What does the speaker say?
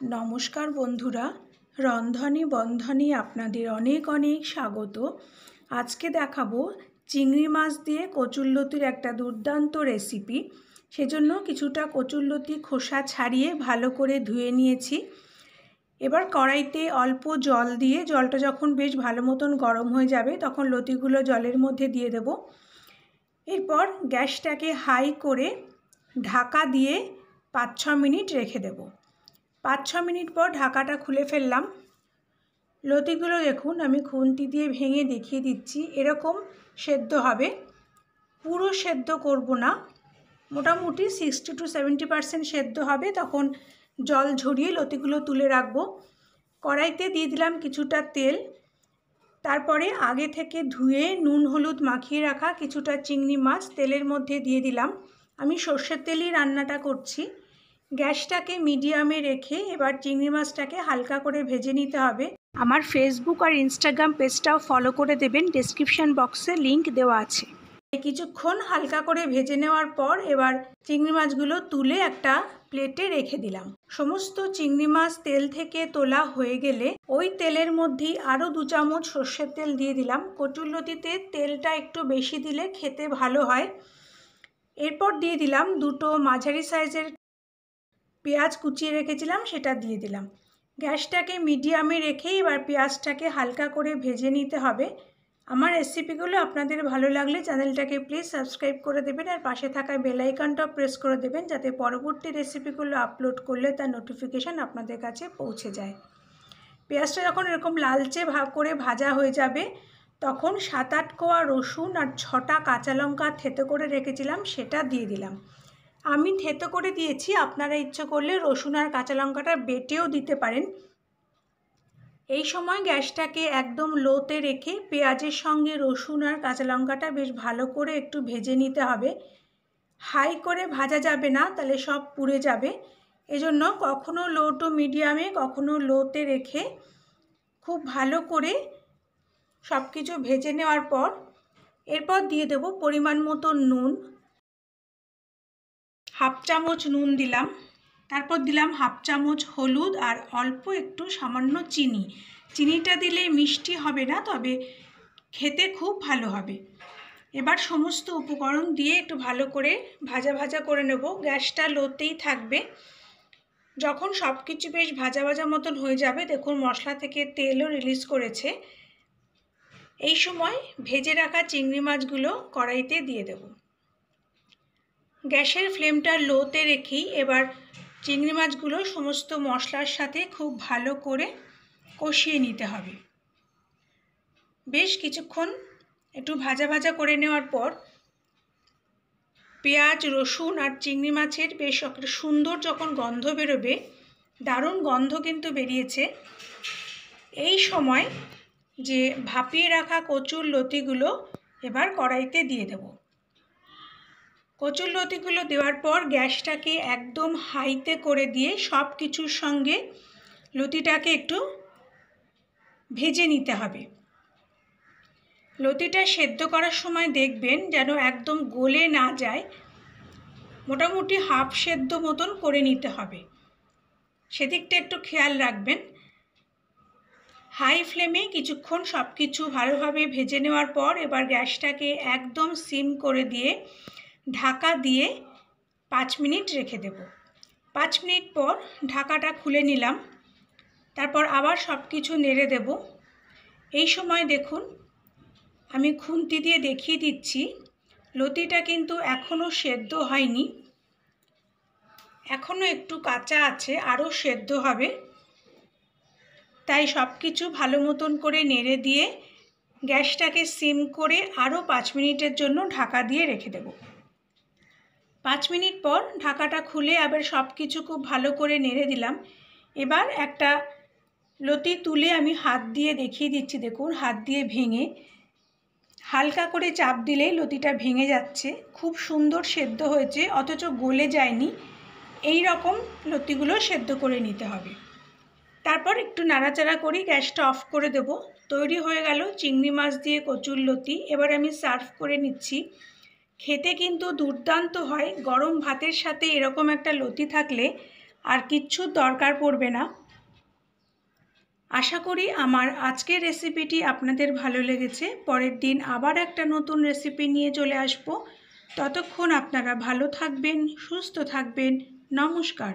নমস্কার বন্ধুরা, রন্ধনে বন্ধনে আপনাদের অনেক অনেক স্বাগত। আজকে দেখাবো চিংড়ি মাছ দিয়ে কচুরলতির একটা দুর্দান্ত রেসিপি। সেজন্য কিছুটা কচুরলতি খোসা ছাড়িয়ে ভালো করে ধুয়ে নিয়েছি। এবার কড়াইতে অল্প জল দিয়ে, জলটা যখন বেশ ভালো মতন গরম হয়ে যাবে তখন লতিগুলো জলের মধ্যে দিয়ে দেব। এরপর গ্যাসটাকে হাই করে ঢাকা দিয়ে 5-6 মিনিট রেখে দেব। 5-6 মিনিট পর ঢাকাটা খুলে ফেললাম। লতিগুলো দেখুন, আমি খুন্তি দিয়ে ভেঙে দেখিয়ে দিচ্ছি। এরকম সেদ্ধ হবে, পুরো সেদ্ধ করব না, মোটামুটি 60 to 70% সেদ্ধ হবে। তখন জল ঝরিয়ে লতিগুলো তুলে রাখবো। কড়াইতে দিয়ে দিলাম কিছুটা তেল, তারপরে আগে থেকে ধুয়ে নুন হলুদ মাখিয়ে রাখা কিছুটা চিংড়ি মাছ তেলের মধ্যে দিয়ে দিলাম। আমি সর্ষের তেলেই রান্নাটা করছি। গ্যাসটাকে মিডিয়ামে রেখে এবার চিংড়ি মাছটাকে হালকা করে ভেজে নিতে হবে। আমার ফেসবুক আর ইনস্টাগ্রাম পেজটাও ফলো করে দেবেন, ডেসক্রিপশন বক্সে লিংক দেওয়া আছে। কিছুক্ষণ হালকা করে ভেজে নেওয়ার পর এবার চিংড়ি মাছগুলো তুলে একটা প্লেটে রেখে দিলাম। সমস্ত চিংড়ি মাছ তেল থেকে তোলা হয়ে গেলে ওই তেলের মধ্যেই আরও 2 চামচ সর্ষের তেল দিয়ে দিলাম। কচুরলতিতে তেলটা একটু বেশি দিলে খেতে ভালো হয়। এরপর দিয়ে দিলাম 2টো মাঝারি সাইজের পেঁয়াজ কুচিয়ে রেখেছিলাম, সেটা দিয়ে দিলাম। গ্যাসটাকে মিডিয়ামে রেখে এবার পেঁয়াজটাকে হালকা করে ভেজে নিতে হবে। আমার রেসিপিগুলো আপনাদের ভালো লাগলে চ্যানেলটাকে প্লিজ সাবস্ক্রাইব করে দেবেন আর পাশে থাকা বেল আইকনটাও প্রেস করে দেবেন, যাতে পরবর্তী রেসিপিগুলো আপলোড করলে তার নোটিফিকেশান আপনাদের কাছে পৌঁছে যায়। পেঁয়াজটা যখন এরকম লালচে করে ভাজা হয়ে যাবে তখন 7-8 কোয়া রসুন আর 6টা কাঁচা লঙ্কা থেতো করে রেখেছিলাম, সেটা দিয়ে দিলাম। আমি থেতো করে দিয়েছি, আপনারা ইচ্ছে করলে রসুন আর কাঁচা লঙ্কাটা বেটেও দিতে পারেন। এই সময় গ্যাসটাকে একদম লোতে রেখে পেঁয়াজের সঙ্গে রসুন আর কাঁচা লঙ্কাটা বেশ ভালো করে একটু ভেজে নিতে হবে। হাই করে ভাজা যাবে না, তাহলে সব পুড়ে যাবে। এজন্য কখনো লো টু মিডিয়ামে, কখনো লোতে রেখে খুব ভালো করে সব কিছু ভেজে নেওয়ার পর এরপর দিয়ে দেব পরিমাণ মতো নুন। 1/2 চামচ নুন দিলাম, তারপর দিলাম 1/2 চামচ হলুদ আর অল্প একটু সামান্য চিনি। চিনিটা দিলে মিষ্টি হবে না, তবে খেতে খুব ভালো হবে। এবার সমস্ত উপকরণ দিয়ে একটু ভালো করে ভাজা ভাজা করে নেব। গ্যাসটা লোতেই থাকবে। যখন সব কিছু বেশ ভাজা ভাজা মতন হয়ে যাবে, দেখুন মশলা থেকে তেলও রিলিজ করেছে, এই সময় ভেজে রাখা চিংড়ি মাছগুলো কড়াইতে দিয়ে দেব। গ্যাসের ফ্লেমটা লোতে রেখেই এবার চিংড়ি মাছগুলো সমস্ত মশলার সাথে খুব ভালো করে কষিয়ে নিতে হবে। বেশ কিছুক্ষণ একটু ভাজা ভাজা করে নেওয়ার পর পেঁয়াজ রসুন আর চিংড়ি মাছের বেশ একটা সুন্দর যখন গন্ধ বেরোবে, দারুণ গন্ধ কিন্তু বেরিয়েছে, এই সময় যে ভাপিয়ে রাখা কচুরলতিগুলো এবার কড়াইতে দিয়ে দেব। কচুরলতিগুলো দেওয়ার পর গ্যাসটাকে একদম হাইতে করে দিয়ে সব কিছুর সঙ্গে লতিটাকে একটু ভেজে নিতে হবে। লতিটা সেদ্ধ করার সময় দেখবেন যেন একদম গলে না যায়, মোটামুটি হাফ সেদ্ধ মতন করে নিতে হবে, সেদিকটা একটু খেয়াল রাখবেন। হাই ফ্লেমে কিছুক্ষণ সব কিছু ভালোভাবে ভেজে নেওয়ার পর এবার গ্যাসটাকে একদম সিম করে দিয়ে ঢাকা দিয়ে 5 মিনিট রেখে দেব। 5 মিনিট পর ঢাকাটা খুলে নিলাম, তারপর আবার সব কিছু নেড়ে দেব। এই সময় দেখুন, আমি খুন্তি দিয়ে দেখিয়ে দিচ্ছি, লতিটা কিন্তু এখনও সেদ্ধ হয়নি, এখনও একটু কাঁচা আছে, আরও সেদ্ধ হবে। তাই সব কিছু ভালো মতন করে নেড়ে দিয়ে গ্যাসটাকে সিম করে আরও 5 মিনিটের জন্য ঢাকা দিয়ে রেখে দেব। 5 মিনিট পর ঢাকাটা খুলে আবার সব কিছু খুব ভালো করে নেড়ে দিলাম। এবার একটা লতি তুলে আমি হাত দিয়ে দেখিয়ে দিচ্ছি, দেখুন হাত দিয়ে ভেঙে হালকা করে চাপ দিলেই লতিটা ভেঙে যাচ্ছে। খুব সুন্দর সেদ্ধ হয়েছে, অথচ গলে যায়নি। এই রকম লতিগুলো সেদ্ধ করে নিতে হবে। তারপর একটু নাড়াচাড়া করি গ্যাসটা অফ করে দেব। তৈরি হয়ে গেল চিংড়ি মাছ দিয়ে কচুরলতি। এবার আমি সার্ভ করে নিচ্ছি। খেতে কিন্তু দুর্দান্ত হয়। গরম ভাতের সাথে এরকম একটা লতি থাকলে আর কিচ্ছুর দরকার পড়বে না। আশা করি আমার আজকের রেসিপিটি আপনাদের ভালো লেগেছে। পরের দিন আবার একটা নতুন রেসিপি নিয়ে চলে আসব। ততক্ষণ আপনারা ভালো থাকবেন, সুস্থ থাকবেন। নমস্কার।